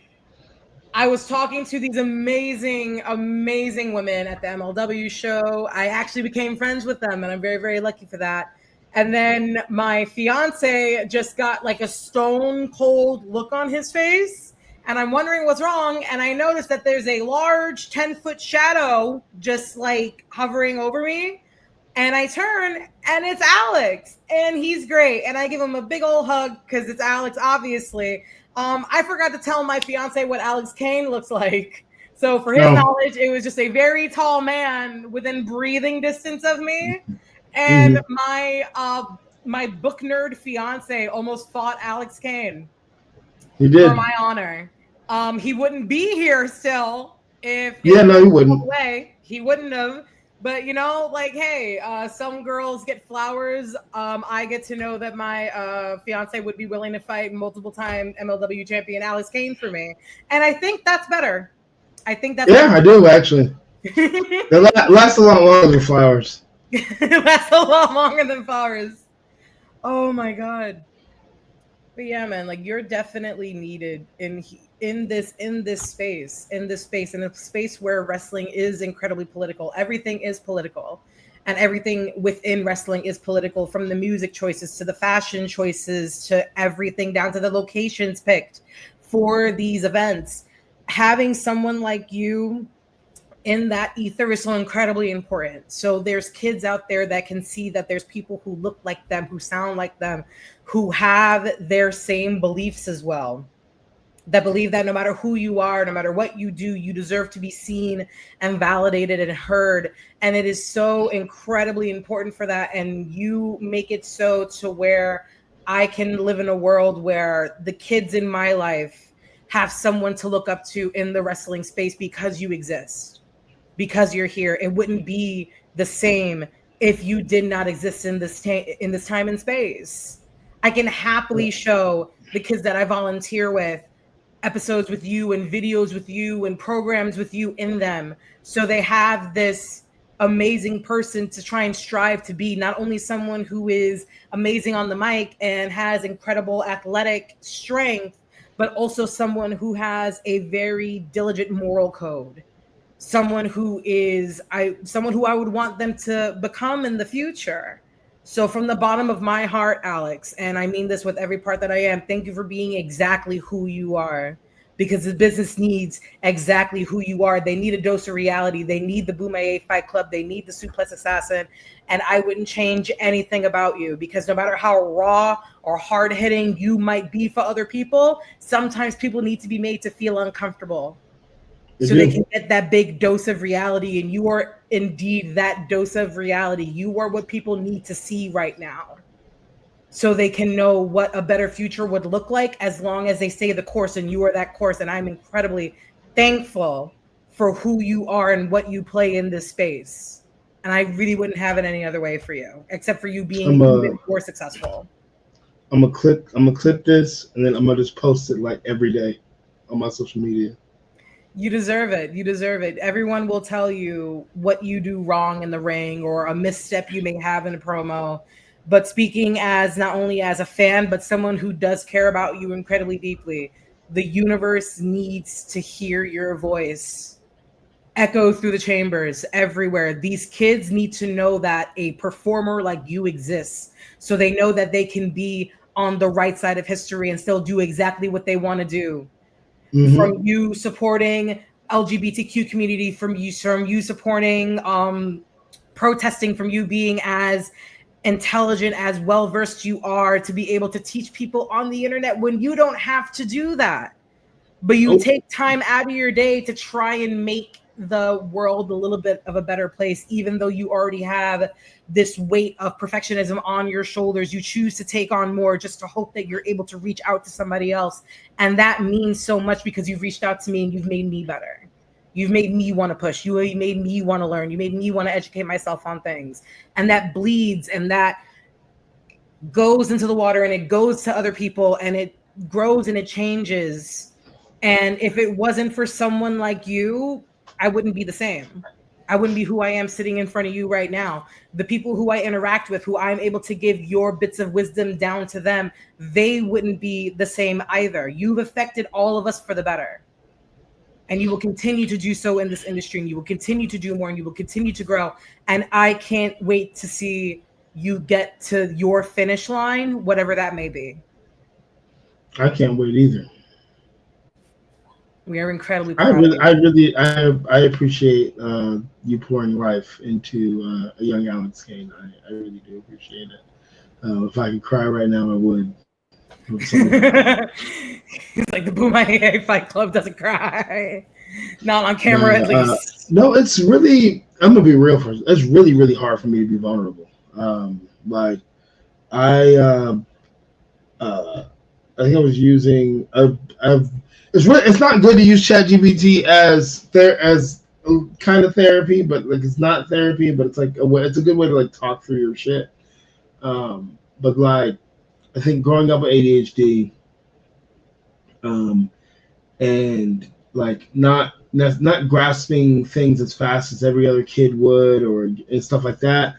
I was talking to these amazing women at the MLW show. I actually became friends with them, and I'm very, very lucky for that. And then my fiance just got like a stone cold look on his face, and I'm wondering what's wrong. And I noticed that there's a large 10-foot shadow just like hovering over me. And I turn, and it's Alex, and he's great. And I give him a big old hug because it's Alex, obviously. I forgot to tell my fiance what Alex Kane looks like. So for his knowledge, it was just a very tall man within breathing distance of me. And my book nerd fiance almost fought Alex Kane. He did. For my honor. He wouldn't be here still if he wouldn't. Away. He wouldn't have. But hey, some girls get flowers. I get to know that my fiance would be willing to fight multiple-time MLW champion Alex Kane for me, and I think that's better. I do actually. That lasts a lot longer than flowers. That's a lot longer than flowers. Oh my God. But yeah, man, you're definitely needed in this space, in a space where wrestling is incredibly political. Everything is political, and everything within wrestling is political, from the music choices to the fashion choices to everything down to the locations picked for these events. Having someone like you in that ether is so incredibly important. So there's kids out there that can see that there's people who look like them, who sound like them, who have their same beliefs as well, that believe that no matter who you are, no matter what you do, you deserve to be seen and validated and heard. And it is so incredibly important for that. And you make it so to where I can live in a world where the kids in my life have someone to look up to in the wrestling space because you exist. Because you're here. It wouldn't be the same if you did not exist in this time and space. I can happily show the kids that I volunteer with episodes with you and videos with you and programs with you in them, so they have this amazing person to try and strive to be, not only someone who is amazing on the mic and has incredible athletic strength, but also someone who has a very diligent moral code, someone who I would want them to become in the future. So from the bottom of my heart, Alex, and I mean this with every part that I am, thank you for being exactly who you are. Because the business needs exactly who you are. They need a dose of reality. They need the Bomaye Fight Club. They need the Suplex Assassin. And I wouldn't change anything about you, because no matter how raw or hard hitting you might be for other people, sometimes people need to be made to feel uncomfortable so they can get that big dose of reality. And you are indeed that dose of reality. You are what people need to see right now, so they can know what a better future would look like as long as they stay the course, and you are that course. And I'm incredibly thankful for who you are and what you play in this space. And I really wouldn't have it any other way for you, except for you being even more successful. I'm gonna clip this, and then I'm gonna just post it like every day on my social media. You deserve it. You deserve it. Everyone will tell you what you do wrong in the ring or a misstep you may have in a promo. But speaking as not only as a fan, but someone who does care about you incredibly deeply, the universe needs to hear your voice echo through the chambers everywhere. These kids need to know that a performer like you exists, so they know that they can be on the right side of history and still do exactly what they want to do. From you supporting LGBTQ community, from you supporting protesting, from you being as intelligent, as well versed you are to be able to teach people on the internet when you don't have to do that. But you take time out of your day to try and make the world a little bit of a better place, even though you already have this weight of perfectionism on your shoulders. You choose to take on more just to hope that you're able to reach out to somebody else. And that means so much, because you've reached out to me and you've made me better. You've made me want to push. You made me want to learn. You made me want to educate myself on things. And that bleeds, and that goes into the water, and it goes to other people, and it grows and it changes. And if it wasn't for someone like you, I wouldn't be the same. I wouldn't be who I am sitting in front of you right now. The people who I interact with, who I'm able to give your bits of wisdom down to them, they wouldn't be the same either. You've affected all of us for the better. And you will continue to do so in this industry, and you will continue to do more, and you will continue to grow. And I can't wait to see you get to your finish line, whatever that may be. I can't wait either. We are incredibly proud of you. I appreciate you pouring life into a young Alex Kane. I really do appreciate it. If I could cry right now, I would. He's like, the Bomaye Fight Club doesn't cry. Not on camera, at least. No, it's really. I'm gonna be real for you. It's really, really hard for me to be vulnerable. Like I think I was using. It's not good to use ChatGPT as kind of therapy, but like it's not therapy, but it's like it's a good way to like talk through your shit. But like I think growing up with ADHD, and like not grasping things as fast as every other kid would, and stuff like that.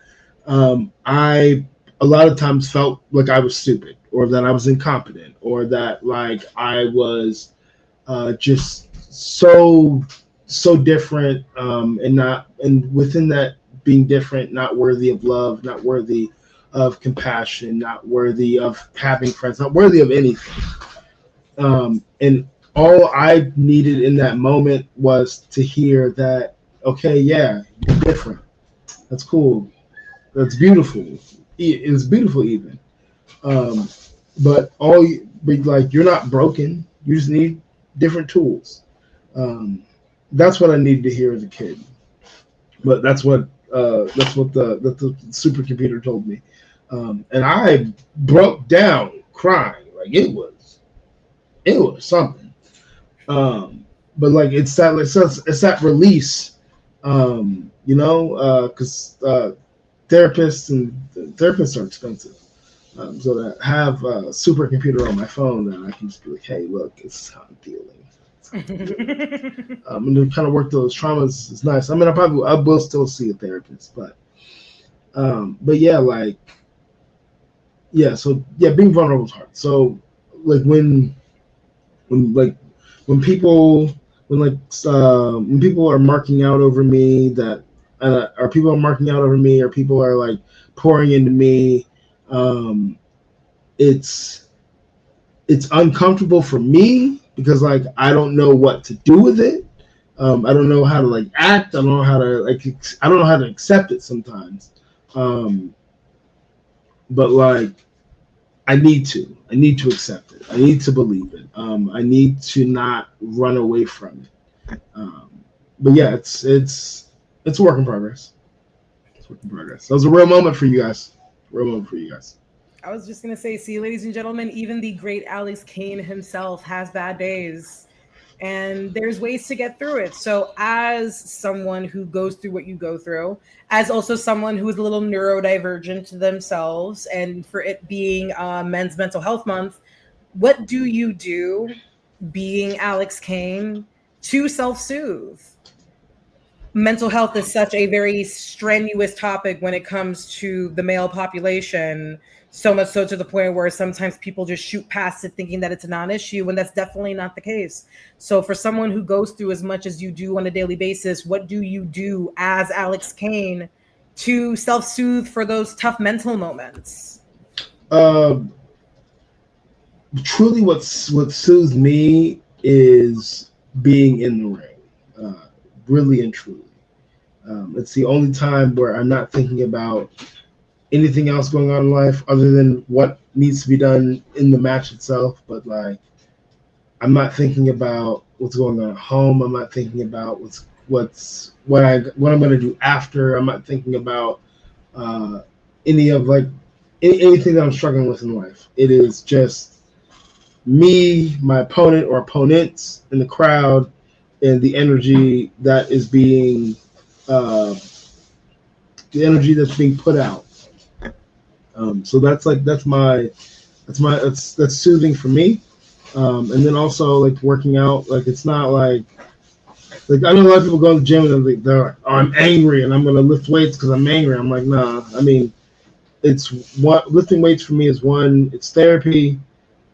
I a lot of times felt like I was stupid, or that I was incompetent, or that like I was just so different, and within that being different, not worthy of love, not worthy of compassion, not worthy of having friends, not worthy of anything. And all I needed in that moment was to hear that, okay, yeah, you're different. That's cool. That's beautiful. It's beautiful even. But like you're not broken. You just need different tools. That's what I needed to hear as a kid. But that's what the supercomputer told me, and I broke down crying. Like it was something. But like it's that release, because therapists are expensive. So to have a supercomputer on my phone, then I can just be like, hey, look, this is how I'm feeling. And to kind of work those traumas is nice. I mean, I will still see a therapist, but yeah, like, yeah. So yeah, being vulnerable is hard. So like when when like when people when people are marking out over me that or people are marking out over me or people are like pouring into me, it's uncomfortable for me because like I don't know what to do with it. I don't know how to like act. I don't know how to I don't know how to accept it sometimes. But like I need to. I need to accept it. I need to believe it. I need to not run away from it. But yeah, it's a work in progress. It's a work in progress. That was a real moment for you guys. Real moment for you guys. I was just gonna say, see, ladies and gentlemen, even the great Alex Kane himself has bad days, and there's ways to get through it. So, as someone who goes through what you go through, as also someone who is a little neurodivergent to themselves, and for it being Men's Mental Health Month, what do you do, being Alex Kane, to self-soothe? Mental health is such a very strenuous topic when it comes to the male population, so much so to the point where sometimes people just shoot past it thinking that it's a non-issue, when that's definitely not the case. So for someone who goes through as much as you do on a daily basis, what do you do as Alex Kane to self-soothe for those tough mental moments? Truly, what soothes me is being in the ring, really and truly. It's the only time where I'm not thinking about anything else going on in life other than what needs to be done in the match itself. But like, I'm not thinking about what's going on at home. I'm not thinking about what I'm going to do after. I'm not thinking about any of like anything that I'm struggling with in life. It is just me, my opponent or opponents in the crowd, and the energy that is being put out. So that's soothing for me. And then also like working out, like it's not like I know a lot of people go to the gym and they're like, oh, I'm angry and I'm gonna lift weights because I'm angry. I'm like, nah. I mean, it's what lifting weights for me is one. It's therapy.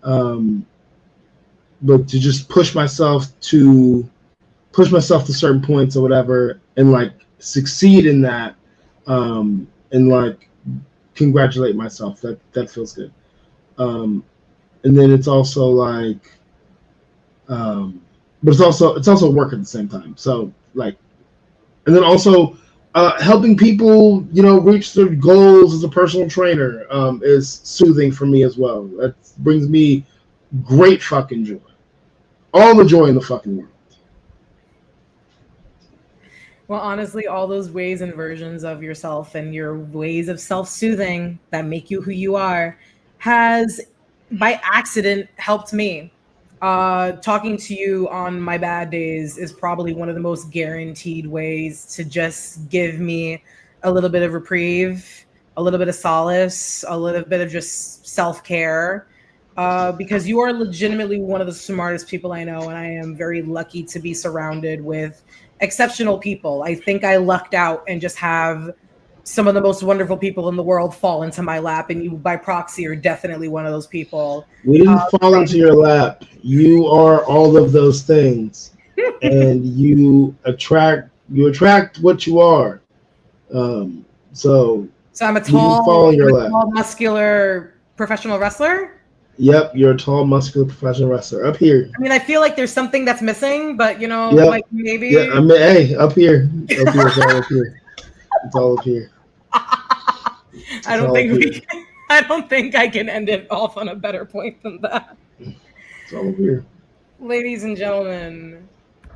But to just push myself to certain points or whatever, and like succeed in that, and like congratulate myself. That feels good. And then it's also like, but it's also work at the same time. So like, and then also helping people, reach their goals as a personal trainer is soothing for me as well. That brings me great fucking joy. All the joy in the fucking world. Well, honestly, all those ways and versions of yourself and your ways of self-soothing that make you who you are has by accident helped me. Talking to you on my bad days is probably one of the most guaranteed ways to just give me a little bit of reprieve, a little bit of solace, a little bit of just self-care. Because you are legitimately one of the smartest people I know, and I am very lucky to be surrounded with exceptional people. I think I lucked out and just have some of the most wonderful people in the world fall into my lap, and you, by proxy, are definitely one of those people. We didn't fall into your lap. You are all of those things, and you attract what you are. So I'm a tall, muscular professional wrestler. Yep, you're a tall, muscular professional wrestler. Up here. I mean, I feel like there's something that's missing, but yep. like maybe. Yeah, I mean, hey, up here. Up here, it's all up here. It's all up here. I don't think I can end it off on a better point than that. It's all up here. Ladies and gentlemen,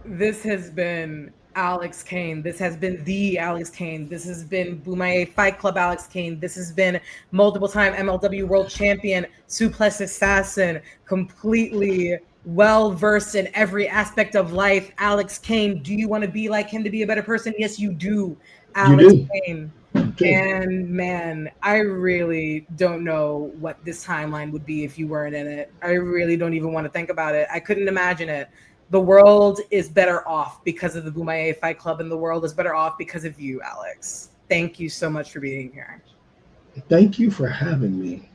this has been Alex Kane. This has been the Alex Kane. This has been Bomaye Fight Club Alex Kane. This has been multiple-time MLW World Champion, Suplex Assassin, completely well-versed in every aspect of life. Alex Kane, do you want to be like him to be a better person? Yes, you do, Alex Kane. And man, I really don't know what this timeline would be if you weren't in it. I really don't even want to think about it. I couldn't imagine it. The world is better off because of the Bomaye Fight Club, and the world is better off because of you, Alex. Thank you so much for being here. Thank you for having me.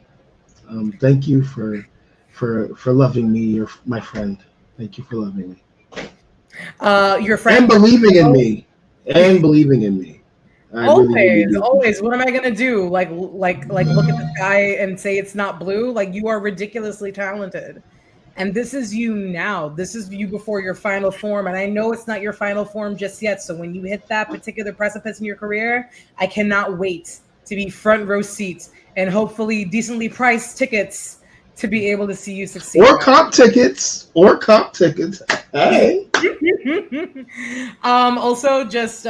Thank you for loving me. You're my friend. Thank you for loving me. Your friend And believing in me. And believing in me. I really do always. appreciate What am I gonna do? Like, look at the sky and say it's not blue? Like, you are ridiculously talented, and this is you now. This is you before your final form. And I know it's not your final form just yet. So when you hit that particular precipice in your career, I cannot wait to be front row seat and hopefully decently priced tickets to be able to see you succeed. Or comp tickets. Hey. Also, just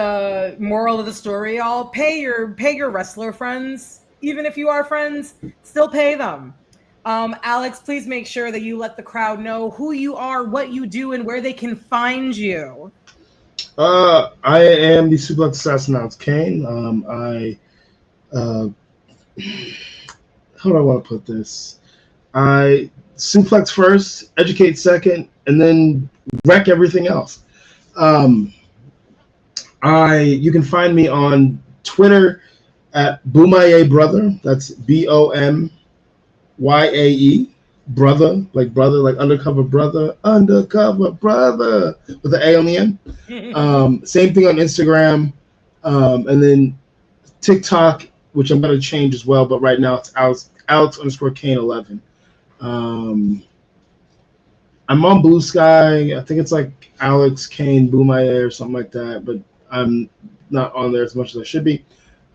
moral of the story, y'all, pay your wrestler friends. Even if you are friends, still pay them. Alex, please make sure that you let the crowd know who you are, what you do, and where they can find you. I am the Suplex Assassin Alex Kane. How do I want to put this? I suplex first, educate second, and then wreck everything else. You can find me on Twitter at Bomaye Brother. That's BOMYAE brother, like undercover brother with the A on the end. Same thing on Instagram, and then TikTok, which I'm going to change as well, but right now it's Alex_Kane11. I'm on Blue Sky. I think it's like Alex Kane Bomaye or something like that, but I'm not on there as much as I should be.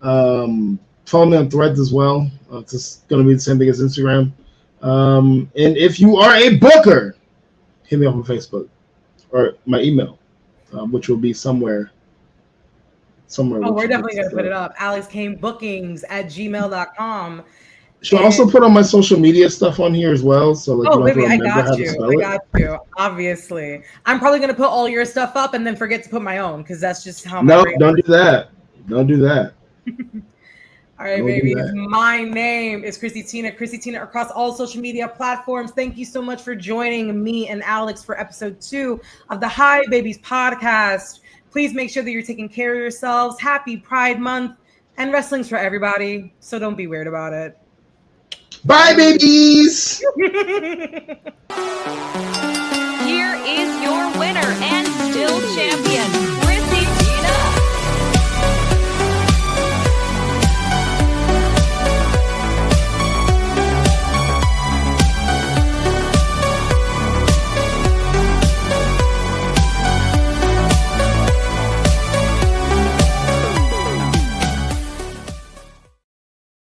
Follow me on Threads as well. It's just going to be the same thing as Instagram. And if you are a booker, hit me up on Facebook or my email, which will be somewhere. Oh, we're definitely going to put it up. alexkanebookings@gmail.com. She'll also put on my social media stuff on here as well. So like, baby, I got you. Obviously, I'm probably gonna put all your stuff up and then forget to put my own because that's just how. No, don't do that. Don't do that. All right, baby. My name is Chrissy Tina across all social media platforms. Thank you so much for joining me and Alex for episode 2 of the Hi Babies podcast. Please make sure that you're taking care of yourselves. Happy Pride Month, and wrestling's for everybody, so don't be weird about it. Bye, babies! Here is your